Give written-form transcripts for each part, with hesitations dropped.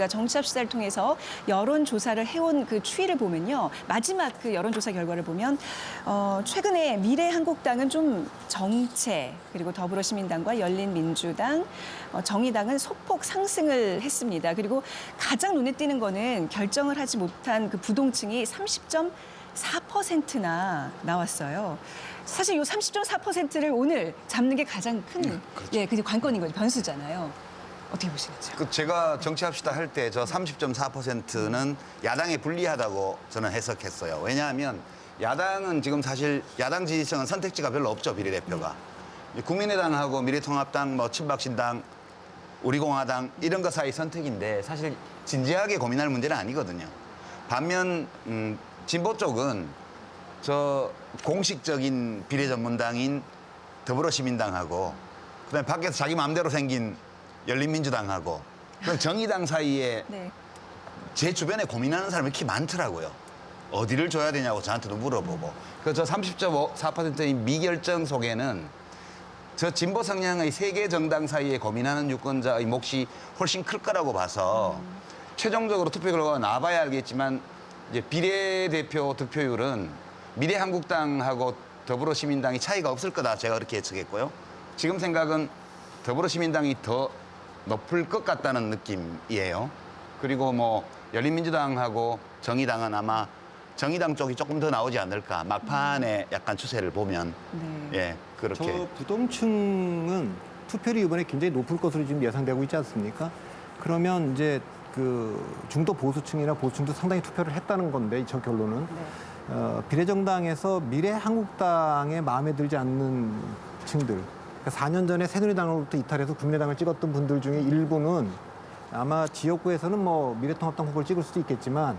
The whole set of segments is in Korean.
정치합시다를 통해서 여론조사를 해온 그 추이를 보면요. 마지막 그 여론조사 결과를 보면 최근에 미래한국당은 좀 정체, 그리고 더불어시민당과 열린민주당, 정의당은 소폭 상승을 했습니다. 그리고 가장 눈에 띄는 거는 결정을 하지 못한 그 부동층이 30.4%나 나왔어요. 사실 이 30.4%를 오늘 잡는 게 가장 큰 그렇죠. 그 관건인 거죠. 변수잖아요. 어떻게 보시겠어요? 제가 정치합시다 할 때 저 30.4%는 야당에 불리하다고 저는 해석했어요. 왜냐하면 야당은 지금 사실 야당 지지층은 선택지가 별로 없죠, 비례대표가. 국민의당하고 미래통합당, 친박신당, 우리공화당 이런 거 사이 선택인데 사실 진지하게 고민할 문제는 아니거든요. 반면 진보 쪽은 저 공식적인 비례전문당인 더불어시민당하고 그다음에 밖에서 자기 마음대로 생긴 열린민주당하고 그럼 정의당 사이에 네. 제 주변에 고민하는 사람이 이렇게 많더라고요. 어디를 줘야 되냐고 저한테도 물어보고. 그래서 저 30.4%의 미결정 속에는 저 진보 성향의 세 개 정당 사이에 고민하는 유권자의 몫이 훨씬 클 거라고 봐서 최종적으로 투표 결과가 나와봐야 알겠지만 이제 비례대표 득표율은 미래한국당하고 더불어시민당이 차이가 없을 거다. 제가 그렇게 예측했고요. 지금 생각은 더불어시민당이 더 높을 것 같다는 느낌이에요. 그리고 열린민주당하고 정의당은 아마 정의당 쪽이 조금 더 나오지 않을까. 막판에 약간 추세를 보면. 네. 예, 그렇게. 저 부동층은 투표율이 이번에 굉장히 높을 것으로 지금 예상되고 있지 않습니까? 그러면 이제 그 중도 보수층이나 보수층도 상당히 투표를 했다는 건데, 저 결론은. 네. 비례정당에서 미래한국당에 마음에 들지 않는 층들. 그러니까 4년 전에 새누리당으로부터 이탈해서 국민의당을 찍었던 분들 중에 일부는 아마 지역구에서는 미래통합당 후보를 찍을 수도 있겠지만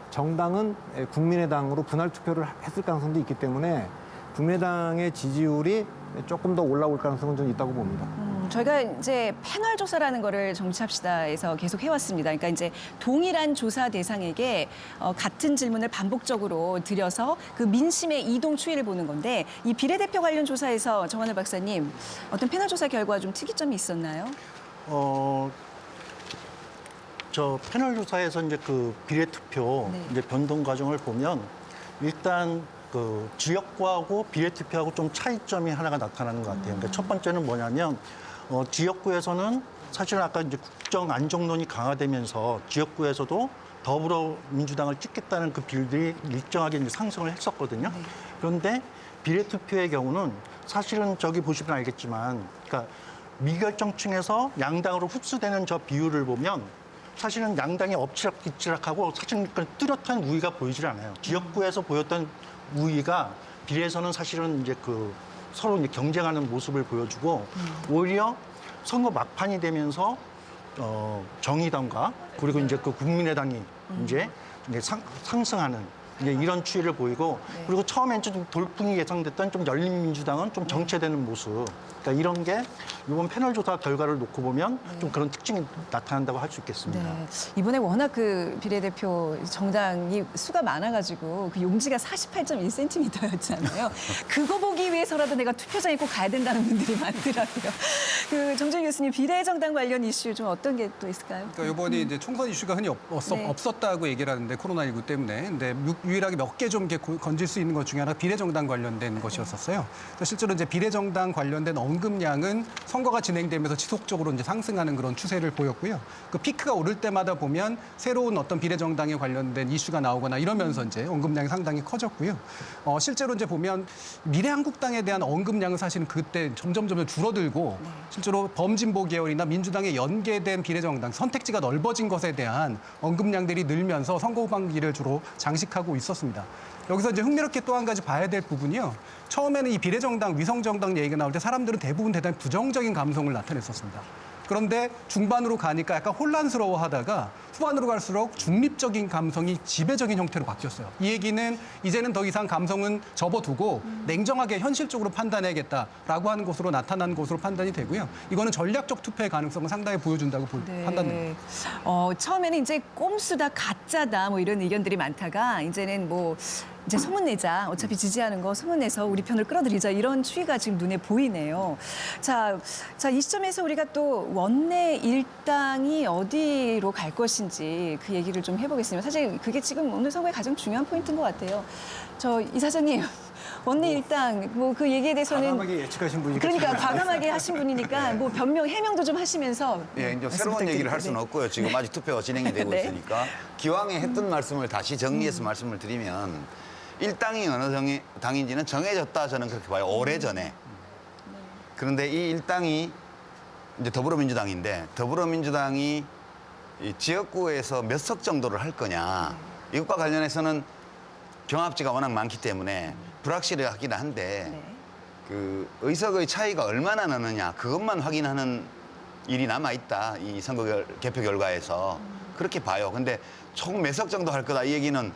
정당은 국민의당으로 분할 투표를 했을 가능성도 있기 때문에 국민의당의 지지율이 조금 더 올라올 가능성은 좀 있다고 봅니다. 저희가 이제 패널 조사라는 거를 정치합시다에서 계속 해왔습니다. 그러니까 이제 동일한 조사 대상에게 같은 질문을 반복적으로 드려서 그 민심의 이동 추이를 보는 건데 이 비례대표 관련 조사에서 정한을 박사님 어떤 패널 조사 결과 좀 특이점이 있었나요? 저 패널 조사에서 이제 그 비례투표 네. 이제 변동 과정을 보면 일단 그 지역구하고 비례투표하고 좀 차이점이 하나가 나타나는 것 같아요. 그러니까 첫 번째는 뭐냐면 지역구에서는 사실은 아까 이제 국정 안정론이 강화되면서 지역구에서도 더불어민주당을 찍겠다는 그 비율들이 일정하게 이제 상승을 했었거든요. 네. 그런데 비례투표의 경우는 사실은 저기 보시면 알겠지만, 그러니까 미결정층에서 양당으로 흡수되는 저 비율을 보면 사실은 양당이 엎치락뒤치락하고 사실 뚜렷한 우위가 보이질 않아요. 지역구에서 보였던 우위가 비례에서는 사실은 이제 그 서로 이제 경쟁하는 모습을 보여주고 오히려 선거 막판이 되면서 정의당과 그리고 이제 그 국민의당이 이제 상승하는 이제 이런 추이를 보이고 네. 그리고 처음엔 좀 돌풍이 예상됐던 좀 열린민주당은 좀 정체되는 모습. 그러니까 이런 게 이번 패널 조사 결과를 놓고 보면 좀 그런 특징이 나타난다고 할 수 있겠습니다. 네. 이번에 워낙 그 비례대표 정당이 수가 많아가지고 그 용지가 48.1cm였잖아요. 그거 보기 위해서라도 내가 투표장에 꼭 가야 된다는 분들이 많더라고요. 그 정준 교수님 비례정당 관련 이슈 좀 어떤 게 또 있을까요? 그러니까 이번에 이제 총선 이슈가 흔히 네. 없었다고 얘기를 하는데 코로나19 때문에 근데 유일하게 몇 개 좀 건질 수 있는 것 중에 하나 비례정당 관련된 것이었었어요. 그래서 실제로 이제 비례정당 관련된 언급량은 선거가 진행되면서 지속적으로 이제 상승하는 그런 추세를 보였고요. 그 피크가 오를 때마다 보면 새로운 어떤 비례정당에 관련된 이슈가 나오거나 이러면서 이제 언급량이 상당히 커졌고요. 실제로 이제 보면 미래한국당에 대한 언급량은 사실은 그때 점점 줄어들고 실제로 범진보 계열이나 민주당에 연계된 비례정당 선택지가 넓어진 것에 대한 언급량들이 늘면서 선거 후반기를 주로 장식하고 있었습니다. 여기서 이제 흥미롭게 또 한 가지 봐야 될 부분이요. 처음에는 이 비례정당, 위성정당 얘기가 나올 때 사람들은 대부분 대단히 부정적인 감성을 나타냈었습니다. 그런데 중반으로 가니까 약간 혼란스러워하다가 후반으로 갈수록 중립적인 감성이 지배적인 형태로 바뀌었어요. 이 얘기는 이제는 더 이상 감성은 접어두고 냉정하게 현실적으로 판단해야겠다라고 하는 것으로 나타난 것으로 판단이 되고요. 이거는 전략적 투표의 가능성을 상당히 보여준다고 판단됩니다. 처음에는 이제 꼼수다, 가짜다 이런 의견들이 많다가 이제는 이제 소문내자. 어차피 지지하는 거 소문내서 우리 편을 끌어들이자. 이런 추이가 지금 눈에 보이네요. 자, 이 시점에서 우리가 또 원내 일당이 어디로 갈 것인지 그 얘기를 좀 해보겠습니다. 사실 그게 지금 오늘 선거의 가장 중요한 포인트인 것 같아요. 저 이사장님, 원내 일당 뭐 그 얘기에 대해서는 과감하게 예측하신 분이니까 그러니까 과감하게 하신 분이니까 뭐 변명, 해명도 좀 하시면서 예, 이제 말씀 새로운 얘기를 할 부탁드립니다. 수는 없고요. 지금 아직 투표가 진행이 되고 네. 있으니까 기왕에 했던 말씀을 다시 정리해서 말씀을 드리면 일당이 어느 당인지는 정해졌다 저는 그렇게 봐요. 오래전에. 그런데 이 일당이 이제 더불어민주당인데 더불어민주당이 이 지역구에서 몇 석 정도를 할 거냐. 이것과 관련해서는 경합지가 워낙 많기 때문에 불확실하긴 한데 네. 그 의석의 차이가 얼마나 나느냐 그것만 확인하는 일이 남아 있다. 이 선거 개표 결과에서 그렇게 봐요. 근데 총 몇 석 정도 할 거다 이 얘기는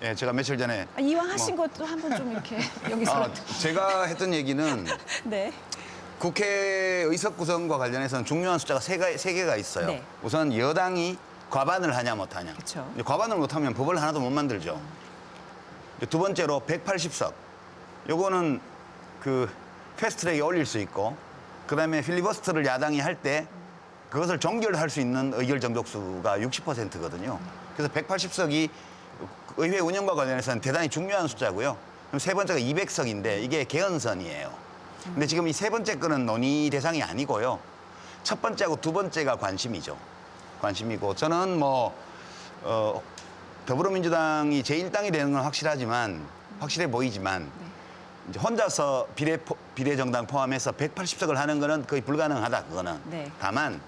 예, 제가 며칠 전에 이왕 하신 것도 한번 좀 이렇게 여기서 제가 했던 얘기는 네. 국회 의석 구성과 관련해서는 중요한 숫자가 세 개가 있어요. 네. 우선 여당이 과반을 하냐 못하냐. 그쵸. 이제 과반을 못하면 법을 하나도 못 만들죠. 두 번째로 180석. 요거는 그 패스트트랙에 올릴 수 있고 그다음에 필리버스터를 야당이 할 때 그것을 종결할 수 있는 의결 정족수가 60%거든요. 그래서 180석이 의회 운영과 관련해서는 대단히 중요한 숫자고요. 그럼 세 번째가 200석인데 이게 개헌선이에요. 근데 지금 이 세 번째 거는 논의 대상이 아니고요. 첫 번째하고 두 번째가 관심이죠. 관심이고 저는 더불어민주당이 제1당이 되는 건 확실해 보이지만 이제 혼자서 비례정당 포함해서 180석을 하는 거는 거의 불가능하다. 그거는. 네. 다만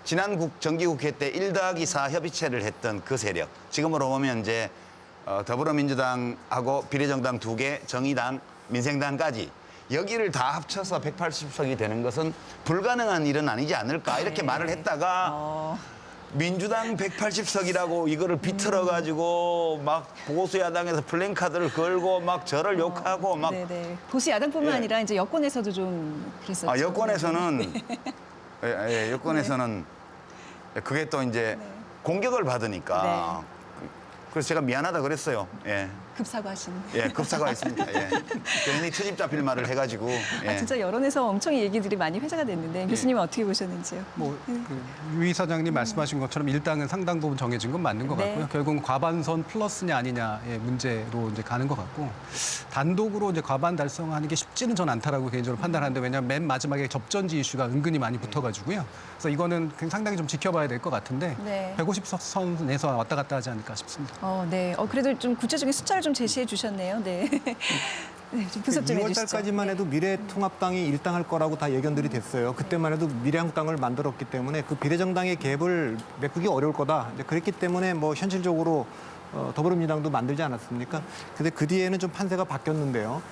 지난 정기국회 때 1+4 협의체를 했던 그 세력. 지금으로 보면 이제 더불어민주당하고 비례정당 2개, 정의당, 민생당까지 여기를 다 합쳐서 180석이 되는 것은 불가능한 일은 아니지 않을까 이렇게 네. 말을 했다가 민주당 180석이라고 이거를 비틀어가지고 막 보수 야당에서 플랜카드를 걸고 막 저를 욕하고 막 네네. 보수 야당뿐만 예. 아니라 이제 여권에서도 좀 그랬었죠. 여권에서는 여권에서는 그게 또 이제 공격을 받으니까 그래서 제가 미안하다 그랬어요. 예. 급사과하신. 예, 급사과했습니다. 예. 괜히 트집 잡힐 말을 해가지고. 예. 진짜 여론에서 엄청 얘기들이 많이 회자가 됐는데 교수님은 어떻게 보셨는지요? 유 이사장님 말씀하신 것처럼 일당은 상당 부분 정해진 건 맞는 것 네. 같고요. 결국은 과반선 플러스냐 아니냐의 문제로 이제 가는 것 같고 단독으로 이제 과반 달성하는 게 쉽지는 전 않다라고 개인적으로 판단하는데 왜냐하면 맨 마지막에 접전지 이슈가 은근히 많이 붙어가지고요. 그래서 이거는 상당히 좀 지켜봐야 될 것 같은데 네. 150선에서 왔다 갔다 하지 않을까 싶습니다. 네. 그래도 좀 구체적인 숫자를 좀 제시해 주셨네요. 네. 네, 좀 분석 좀 2월 해주시죠. 달까지만 해도 미래통합당이 일당할 거라고 다 예견들이 됐어요. 그때만 해도 미래한국당을 만들었기 때문에 그 비례정당의 갭을 메꾸기 어려울 거다. 이제 그랬기 때문에 현실적으로 더불어민주당도 만들지 않았습니까? 근데 그 뒤에는 좀 판세가 바뀌었는데요.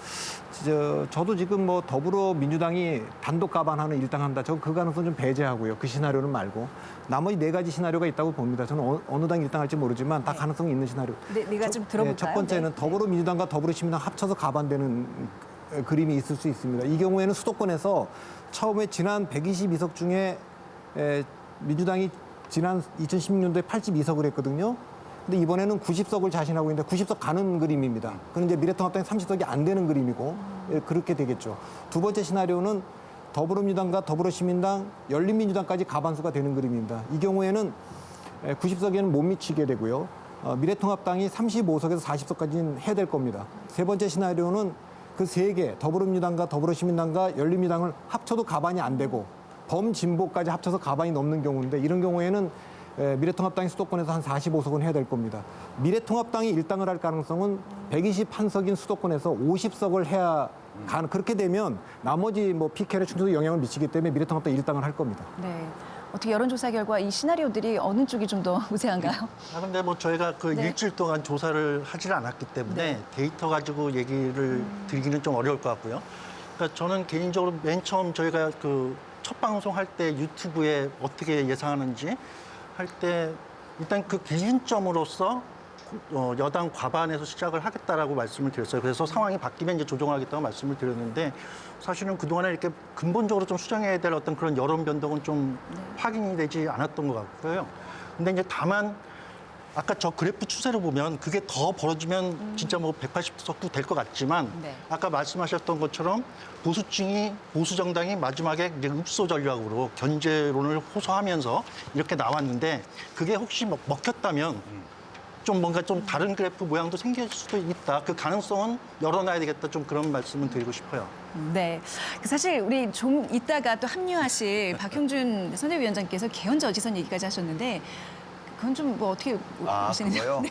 저도 지금 더불어민주당이 단독 가반하는 일당한다. 그 가능성 좀 배제하고요. 그 시나리오는 말고 나머지 4가지 시나리오가 있다고 봅니다. 저는 어느 당 일당할지 모르지만 다 가능성이 있는 시나리오. 내가 좀 들어볼까요? 첫 번째는 네. 더불어민주당과 더불어시민당 합쳐서 가반되는 그림이 있을 수 있습니다. 이 경우에는 수도권에서 처음에 지난 122석 중에 민주당이 지난 2016년도에 82석을 했거든요. 근데 이번에는 90석을 자신하고 있는데 90석 가는 그림입니다. 그럼 이제 미래통합당이 30석이 안 되는 그림이고 그렇게 되겠죠. 두 번째 시나리오는 더불어민주당과 더불어시민당, 열린민주당까지 가반수가 되는 그림입니다. 이 경우에는 90석에는 못 미치게 되고요. 미래통합당이 35석에서 40석까지는 해야 될 겁니다. 세 번째 시나리오는 그 세 개, 더불어민주당과 더불어시민당과 열린민주당을 합쳐도 가반이 안 되고 범진보까지 합쳐서 가반이 넘는 경우인데 이런 경우에는 미래통합당이 수도권에서 한 45석은 해야 될 겁니다. 미래통합당이 일당을 할 가능성은 121석인 수도권에서 50석을 해야 그렇게 되면 나머지 PK의 충분히 영향을 미치기 때문에 미래통합당 일당을 할 겁니다. 네. 어떻게 여론조사 결과 이 시나리오들이 어느 쪽이 좀 더 우세한가요? 근데 저희가 네. 일주일 동안 조사를 하질 않았기 때문에 데이터 가지고 얘기를 드리기는 좀 어려울 것 같고요. 그러니까 저는 개인적으로 맨 처음 저희가 첫 방송 할 때 유튜브에 어떻게 예상하는지 할 때 일단 그 기준점으로서 여당 과반에서 시작을 하겠다라고 말씀을 드렸어요. 그래서 상황이 바뀌면 이제 조정하겠다고 말씀을 드렸는데 사실은 그동안에 이렇게 근본적으로 좀 수정해야 될 어떤 그런 여론 변동은 좀 확인이 되지 않았던 것 같고요. 근데 이제 다만 아까 저 그래프 추세로 보면 그게 더 벌어지면 진짜 뭐 180석도 될 것 같지만 네. 아까 말씀하셨던 것처럼 보수 정당이 마지막에 이제 읍소 전략으로 견제론을 호소하면서 이렇게 나왔는데 그게 혹시 먹혔다면 좀 뭔가 좀 다른 그래프 모양도 생길 수도 있다. 그 가능성은 열어놔야 되겠다. 좀 그런 말씀을 드리고 싶어요. 네. 사실 우리 좀 이따가 또 합류하실 박형준 선대위원장께서 개헌 저지선 얘기까지 하셨는데 그건 좀 뭐 어떻게 보시는지. 그거요?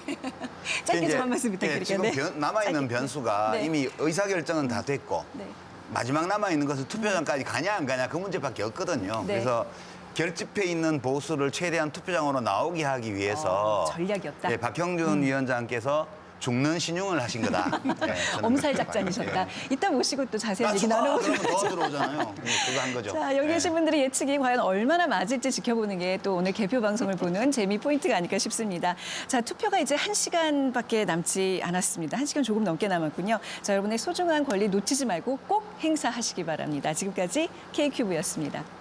짧게 이제, 좀 한 말씀 예, 지금 부탁드릴게요. 남아있는 짧게. 변수가 네. 이미 의사결정은 다 됐고 네. 마지막 남아있는 것은 투표장까지 가냐 안 가냐 그 문제밖에 없거든요. 네. 그래서 결집해 있는 보수를 최대한 투표장으로 나오게 하기 위해서 전략이었다. 예, 박형준 위원장께서 죽는 신용을 하신 거다. 예, 저는 엄살 그렇게 작전이셨다. 봐요. 이따 모시고 또 자세한 얘기 그러면 나눠보도록 더 하죠. 들어오잖아요. 예, 그거 한 거죠. 자, 여기 계신 분들의 예측이 과연 얼마나 맞을지 지켜보는 게 또 오늘 개표 방송을 보는 재미 포인트가 아닐까 싶습니다. 자, 투표가 이제 1시간밖에 남지 않았습니다. 1시간 조금 넘게 남았군요. 자, 여러분의 소중한 권리 놓치지 말고 꼭 행사하시기 바랍니다. 지금까지 K큐브였습니다.